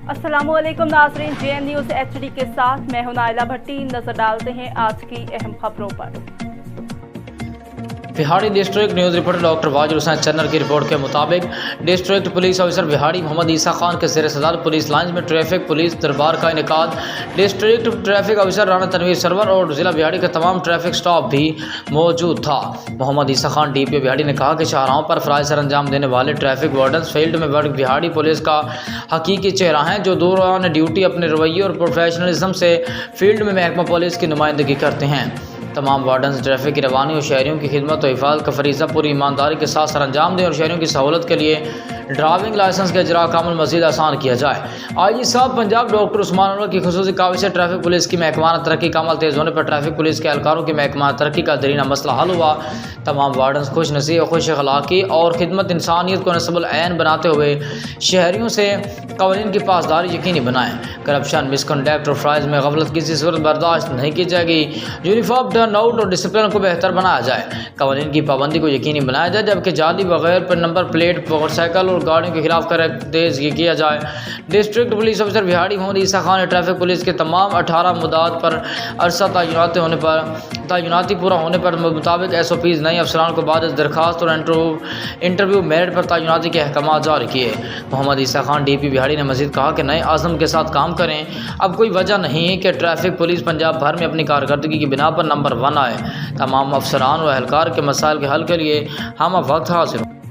अस्सलाम वालेकुम नाज़रीन, JN न्यूज़ HD के साथ मैं हूं नाइला भट्टी। नजर डालते हैं आज की अहम खबरों पर। बिहाड़ी district news reporter doctor Wazir Hussain Channar की रिपोर्ट के मुताबिक डिस्ट्रिक्ट पुलिस ऑफिसर बिहाड़ी मोहम्मद ईसा खान के ज़ेर सदारत पुलिस लाइन्स में ट्रैफिक पुलिस दरबार का इनेकाद। District traffic officer Rana Tanveer Sarwar और ज़िला बिहाड़ी का तमाम ट्रैफिक स्टाफ भी मौजूद था। मोहम्मद ईसा खान DPO बिहाड़ी ने कहा कि शाहराहों पर फ़राइज़ सर अंजाम देने वाले ट्रैफिक वार्डन्स फील्ड में वर्क बिहाड़ी पुलिस का हकीकी चेहरा हैं, जो दौरान ड्यूटी अपने रवैये और प्रोफेशनलिज्म से फील्ड में महकमा पुलिस की नुमाइंदगी करते हैं। तमाम वार्डन्स ट्रैफिक की रवानी और शहरियों की खिदमत और हिफाजत का फरीज़ा पूरी ईमानदारी के साथ सर अंजाम दें और शहरियों की सहूलत के लिए ड्राइविंग लाइसेंस का इजरा का अमल मज़ीद आसान किया जाए। IG साहब पंजाब डॉक्टर उस्मान अनवर की खुसूसी काविश से ट्रैफिक पुलिस की महकमाना तरक्की का अमल तेज़ होने पर ट्रैफिक पुलिस के एहलकारों की महकमाना तरक्की का दरीना मसला हल हुआ। तमाम वार्डन्स खुश नसीब और खुश अखलाक़ी और खिदमत इंसानियत को नस्बुल ऐन बनाते हुए शहरियों से क़वानीन की पासदारी यकीनी बनाएँ। करप्शन, मिसकंडक्ट और फ़राइज़ में गफलत किसी सूरत बर्दाश्त नहीं की जाएगी। यूनिफॉर्म टर्न आउट और डिसिप्लिन को बेहतर बनाया जाए। क़वानीन की पाबंदी को यकीनी बनाया जाए, जबकि जाली बगैर पर नंबर प्लेट, मोटरसाइकिल और गाड़ियों के खिलाफ कर तेज किया जाए। डिस्ट्रिक्ट पुलिस ऑफिसर बिहाड़ी मोहम्मद ईसा खान ने ट्रैफिक पुलिस के तमाम 18 मुद्दात पर अरसा तैनाती पूरा होने पर मुताबिक SOPs नए अफसरान को बाद दरखास्त और इंटरव्यू मेरिट पर तैनाती के अहकाम जारी किए। मोहम्मद ईसा खान DP बिहाड़ी ने मजीद कहा कि नए आज़म के साथ काम करें। अब कोई वजह नहीं है कि ट्रैफिक पुलिस पंजाब भर में अपनी कारकर्दगी की बिना पर नंबर 1 आए। तमाम अफसरान और एहलकार के मसाइल के हल के लिए हम अब वक्त हाजिर